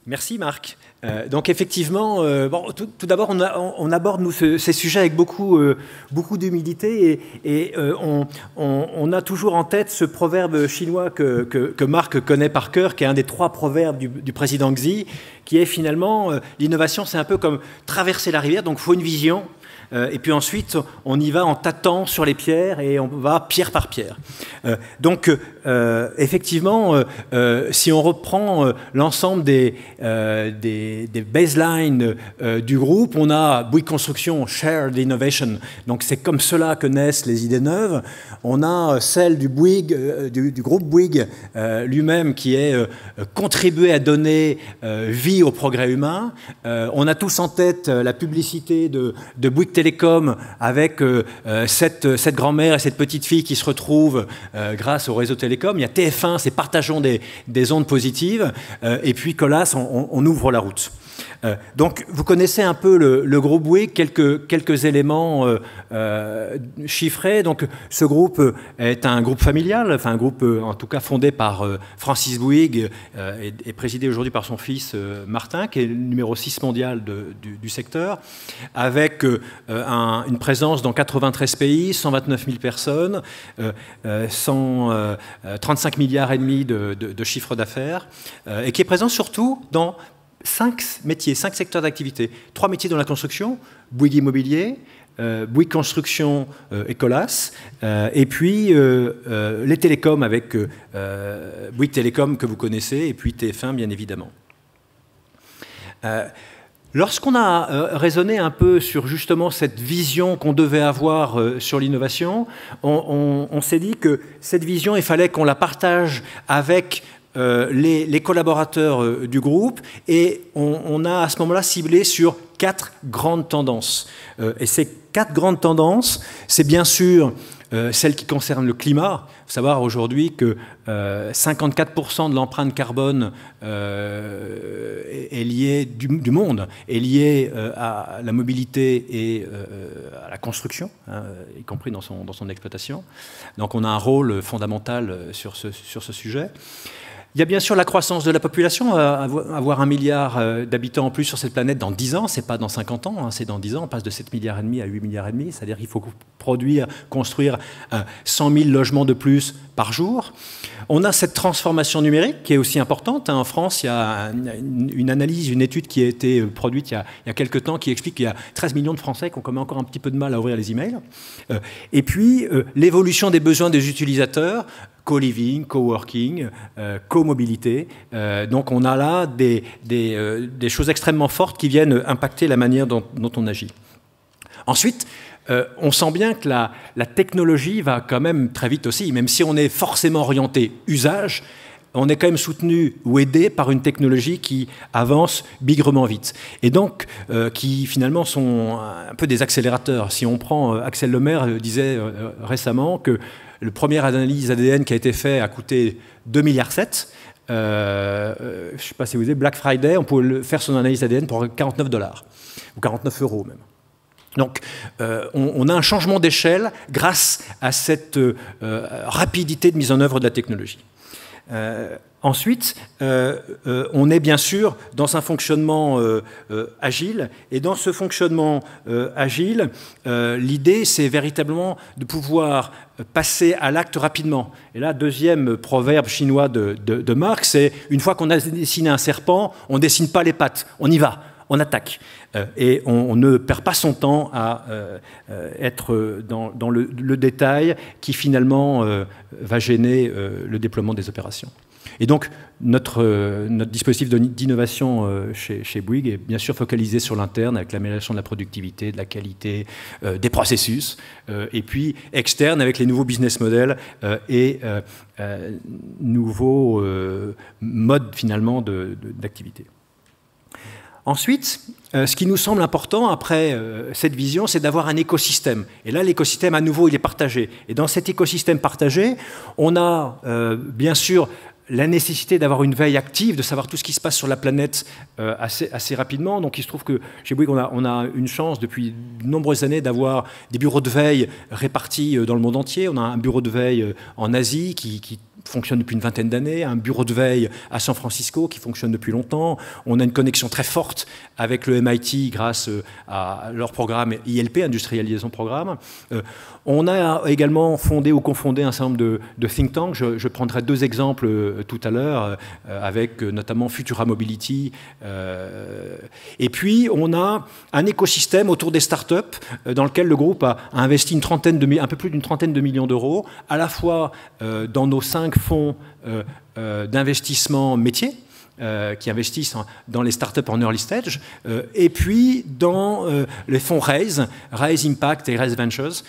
Merci Marc. Donc effectivement, bon, tout d'abord, on aborde nous ces sujets avec beaucoup d'humilité et on a toujours en tête ce proverbe chinois que Marc connaît par cœur, qui est un des 3 proverbes du président Xi, qui est finalement l'innovation, c'est un peu comme traverser la rivière, donc il faut une vision. Et puis ensuite, on y va en tâtant sur les pierres et on va pierre par pierre. Donc, effectivement, si on reprend l'ensemble des baselines du groupe, on a Bouygues Construction, Shared Innovation. Donc, c'est comme cela que naissent les idées neuves. On a celle du groupe Bouygues lui-même qui est contribuer à donner vie au progrès humain. On a tous en tête la publicité de Bouygues Télécom avec cette grand-mère et cette petite fille qui se retrouvent grâce au réseau télécom. Il y a TF1, c'est partageons des ondes positives. Et puis Colas, on ouvre la route. Donc vous connaissez un peu le groupe Bouygues, quelques éléments chiffrés. Donc ce groupe est un groupe familial, enfin un groupe en tout cas fondé par Francis Bouygues et présidé aujourd'hui par son fils Martin, qui est le numéro 6 mondial du secteur, avec une présence dans 93 pays, 129 000 personnes, 35 milliards et demi de chiffre d'affaires, et qui est présent surtout dans 5 métiers, 5 secteurs d'activité. 3 métiers dans la construction, Bouygues Immobilier, Bouygues Construction et Colas, et puis les télécoms avec Bouygues Télécom que vous connaissez, et puis TF1 bien évidemment. Lorsqu'on a raisonné un peu sur justement cette vision qu'on devait avoir sur l'innovation, on s'est dit que cette vision, il fallait qu'on la partage avec les collaborateurs du groupe, et on a à ce moment-là ciblé sur 4 grandes tendances. Et ces 4 grandes tendances, c'est bien sûr celle qui concerne le climat. Il faut savoir aujourd'hui que 54% de l'empreinte carbone est liée du monde, est liée à la mobilité et à la construction, hein, y compris dans son exploitation. Donc on a un rôle fondamental sur ce sujet. Il y a bien sûr la croissance de la population, avoir 1 milliard d'habitants en plus sur cette planète dans 10 ans, c'est pas dans 50 ans, hein, c'est dans 10 ans, on passe de 7 milliards et demi à 8 milliards et demi, c'est-à-dire qu'il faut construire 100 000 logements de plus par jour. On a cette transformation numérique qui est aussi importante. En France, il y a une analyse, une étude qui a été produite il y a quelques temps qui explique qu'il y a 13 millions de Français qui ont quand même encore un petit peu de mal à ouvrir les emails. Et puis, l'évolution des besoins des utilisateurs, co-living, co-working, co-mobilité. Donc on a là des choses extrêmement fortes qui viennent impacter la manière dont on agit. Ensuite, on sent bien que la technologie va quand même très vite aussi, même si on est forcément orienté usage, on est quand même soutenu ou aidé par une technologie qui avance bigrement vite. Et donc, qui finalement sont un peu des accélérateurs. Si on prend, Axel Lemaire disait récemment que le première analyse ADN qui a été fait a coûté 2,7 milliards. Je ne sais pas si vous savez, Black Friday, on pouvait faire son analyse ADN pour 49 $, ou 49 € même. Donc, on a un changement d'échelle grâce à cette rapidité de mise en œuvre de la technologie. Ensuite, on est bien sûr dans un fonctionnement agile, et dans ce fonctionnement agile, l'idée c'est véritablement de pouvoir passer à l'acte rapidement. Et là, deuxième proverbe chinois de Marx, c'est une fois qu'on a dessiné un serpent, on ne dessine pas les pattes, on y va, on attaque. Et on ne perd pas son temps à être dans le détail qui finalement va gêner le déploiement des opérations. Et donc, notre dispositif d'innovation chez Bouygues est bien sûr focalisé sur l'interne, avec l'amélioration de la productivité, de la qualité, des processus, et puis externe avec les nouveaux business models et nouveaux modes finalement d'activité. Ensuite, ce qui nous semble important après cette vision, c'est d'avoir un écosystème. Et là, l'écosystème, à nouveau, il est partagé. Et dans cet écosystème partagé, on a bien sûr la nécessité d'avoir une veille active, de savoir tout ce qui se passe sur la planète assez rapidement. Donc il se trouve que chez Bouygues, on a une chance depuis de nombreuses années d'avoir des bureaux de veille répartis dans le monde entier. On a un bureau de veille en Asie qui fonctionne depuis une vingtaine d'années, un bureau de veille à San Francisco qui fonctionne depuis longtemps. On a une connexion très forte avec le MIT grâce à leur programme ILP, Industrialisation Programme. On a également fondé ou cofondé un certain nombre de think tanks. Je prendrai 2 exemples tout à l'heure, avec notamment Futura Mobility. Et puis, on a un écosystème autour des startups dans lequel le groupe a investi un peu plus d'une trentaine de millions d'euros, à la fois dans nos 5 fonds d'investissement métiers, qui investissent dans les startups en early stage, et puis dans les fonds Raise Impact et Raise Ventures,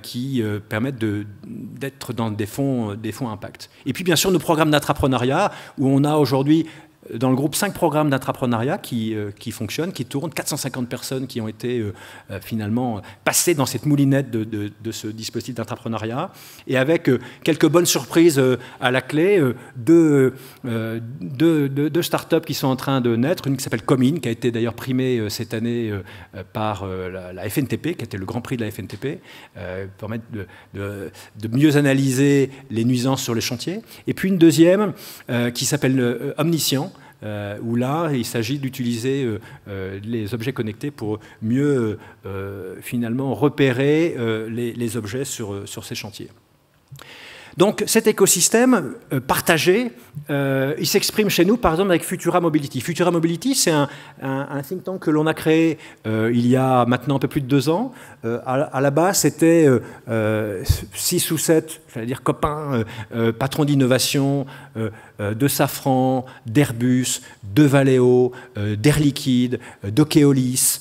qui permettent d'être dans des fonds impact. Et puis bien sûr nos programmes d'entrepreneuriat, où on a aujourd'hui dans le groupe 5 programmes d'entrepreneuriat qui fonctionnent, qui tournent, 450 personnes qui ont été finalement passées dans cette moulinette de ce dispositif d'entrepreneuriat, et avec quelques bonnes surprises à la clé, deux startups qui sont en train de naître, une qui s'appelle Comin, qui a été d'ailleurs primée cette année par la FNTP, qui a été le grand prix de la FNTP, permettre de mieux analyser les nuisances sur les chantiers, et puis une deuxième qui s'appelle Omniscient, où là, il s'agit d'utiliser les objets connectés pour mieux, finalement, repérer les objets sur ces chantiers. Donc cet écosystème partagé, il s'exprime chez nous, par exemple, avec Futura Mobility. Futura Mobility, c'est un think tank que l'on a créé il y a maintenant un peu plus de 2 ans. À la base, c'était 6 ou 7, j'allais dire copains, patrons d'innovation, de Safran, d'Airbus, de Valeo, d'Air Liquide, de Keolis.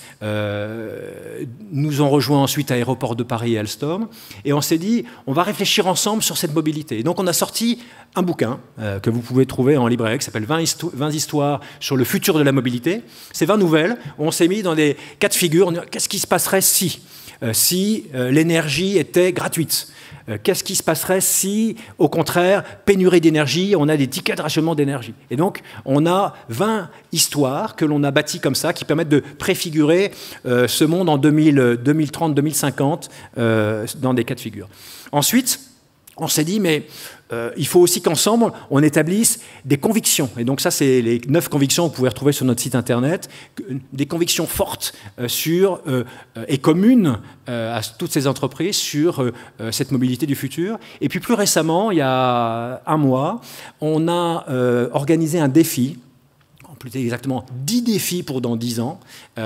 Nous ont rejoint ensuite à Aéroport de Paris et Alstom. Et on s'est dit, on va réfléchir ensemble sur cette mobilité. Et donc on a sorti un bouquin que vous pouvez trouver en librairie qui s'appelle 20 histoires sur le futur de la mobilité. C'est 20 nouvelles où on s'est mis dans des cas de figure. Qu'est-ce qui se passerait si l'énergie était gratuite? Qu'est-ce qui se passerait si, au contraire, pénurie d'énergie, on a des tickets de rationnement d'énergie? Et donc, on a 20 histoires que l'on a bâties comme ça, qui permettent de préfigurer ce monde en 2030, 2050, dans des cas de figure. Ensuite, on s'est dit, mais il faut aussi qu'ensemble, on établisse des convictions. Et donc ça, c'est les 9 convictions que vous pouvez retrouver sur notre site Internet. Des convictions fortes et communes à toutes ces entreprises sur cette mobilité du futur. Et puis plus récemment, il y a 1 mois, on a organisé un défi, plus exactement 10 défis pour dans 10 ans,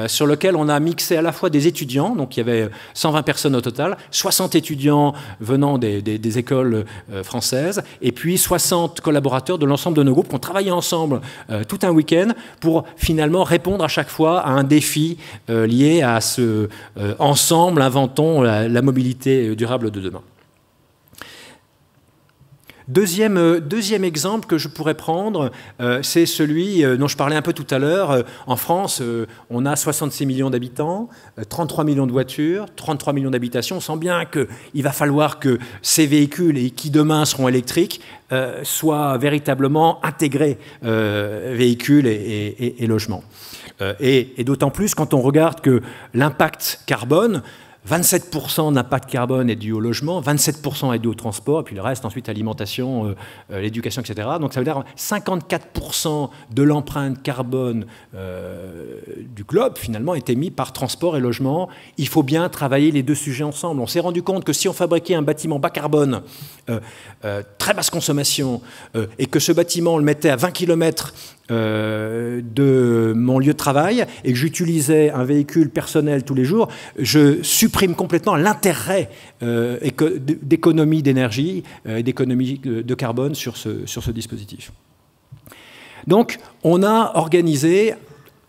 sur lequel on a mixé à la fois des étudiants, donc il y avait 120 personnes au total, 60 étudiants venant des écoles françaises, et puis 60 collaborateurs de l'ensemble de nos groupes qui ont travaillé ensemble tout un week-end pour finalement répondre à chaque fois à un défi lié à ce ensemble, inventons la mobilité durable de demain. Deuxième exemple que je pourrais prendre, c'est celui dont je parlais un peu tout à l'heure. En France, on a 66 millions d'habitants, 33 millions de voitures, 33 millions d'habitations. On sent bien qu'il va falloir que ces véhicules, et qui demain seront électriques, soient véritablement intégrés véhicules et logements. Et d'autant plus quand on regarde que l'impact carbone, 27% d'impact carbone est dû au logement, 27% est dû au transport, et puis le reste ensuite alimentation, l'éducation, etc. Donc ça veut dire 54% de l'empreinte carbone du globe finalement est émis par transport et logement. Il faut bien travailler les 2 sujets ensemble. On s'est rendu compte que si on fabriquait un bâtiment bas carbone, très basse consommation, et que ce bâtiment on le mettait à 20 km de mon lieu de travail et que j'utilisais un véhicule personnel tous les jours, je supprime complètement l'intérêt d'économie d'énergie et d'économie de carbone sur ce dispositif. Donc, on a organisé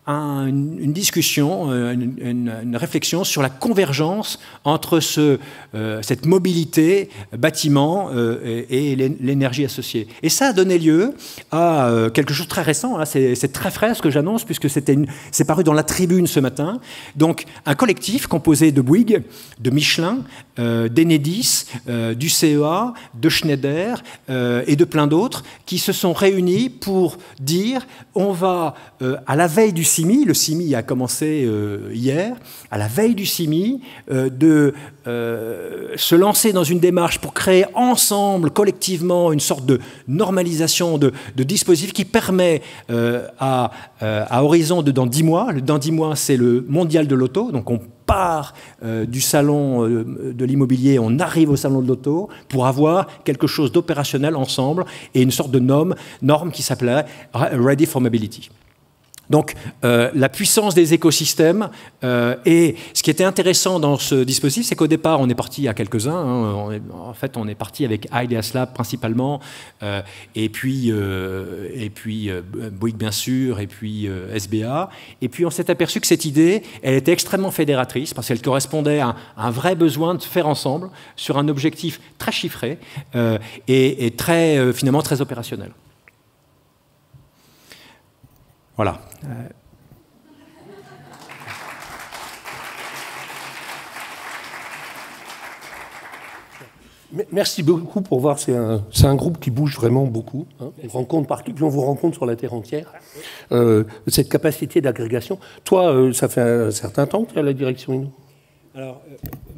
une discussion, une réflexion sur la convergence entre cette mobilité bâtiment et l'énergie associée. Et ça a donné lieu à quelque chose de très récent. C'est très frais ce que j'annonce, puisque c'est paru dans La Tribune ce matin. Donc un collectif composé de Bouygues, de Michelin, d'Enedis, du CEA, de Schneider et de plein d'autres qui se sont réunis pour dire on va, à la veille du CIMI. Le CIMI a commencé hier, à la veille du CIMI, de se lancer dans une démarche pour créer ensemble, collectivement, une sorte de normalisation de dispositifs qui permet à horizon de dans 10 mois, dans 10 mois c'est le mondial de l'auto, donc on part du salon de l'immobilier, on arrive au salon de l'auto pour avoir quelque chose d'opérationnel ensemble et une sorte de norme qui s'appelait Ready for Mobility. Donc, la puissance des écosystèmes et ce qui était intéressant dans ce dispositif, c'est qu'au départ, on est parti à quelques-uns. Hein, en fait, on est parti avec Ideas Lab principalement, et puis Bouygues bien sûr, et puis SBA. Et puis, on s'est aperçu que cette idée, elle était extrêmement fédératrice parce qu'elle correspondait à un vrai besoin de faire ensemble sur un objectif très chiffré et très, finalement très opérationnel. Voilà. Merci beaucoup pour voir. C'est un groupe qui bouge vraiment beaucoup. Hein. On rencontre partout, puis on vous rencontre sur la terre entière. Cette capacité d'agrégation. Toi, ça fait un certain temps que tu es à la direction Inno. Alors,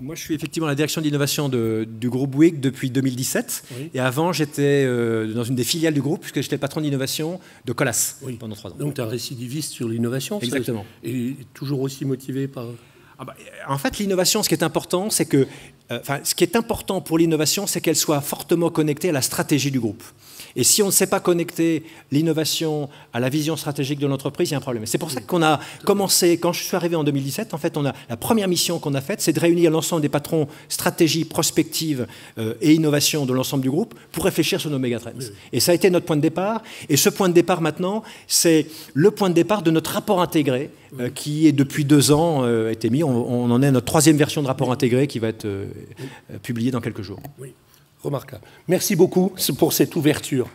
moi, je suis effectivement à la direction d'innovation du groupe Bouygues depuis 2017. Oui. Et avant, j'étais dans une des filiales du groupe, puisque j'étais le patron d'innovation de Colas pendant 3 ans. Donc, tu es un récidiviste sur l'innovation. Exactement. Et toujours aussi motivé par... En fait, l'innovation, ce qui est important, c'est que... ce qui est important pour l'innovation, c'est qu'elle soit fortement connectée à la stratégie du groupe. Et si on ne sait pas connecter l'innovation à la vision stratégique de l'entreprise, il y a un problème. C'est pour ça qu'on a commencé, quand je suis arrivé en 2017, en fait, la première mission qu'on a faite, c'est de réunir l'ensemble des patrons stratégie, prospective et innovation de l'ensemble du groupe pour réfléchir sur nos mégatrends. Oui. Et ça a été notre point de départ. Et ce point de départ maintenant, c'est le point de départ de notre rapport intégré qui est depuis 2 ans été mis. On en est à notre 3e version de rapport intégré qui va être publiée dans quelques jours. Oui. Remarquable. Merci beaucoup pour cette ouverture.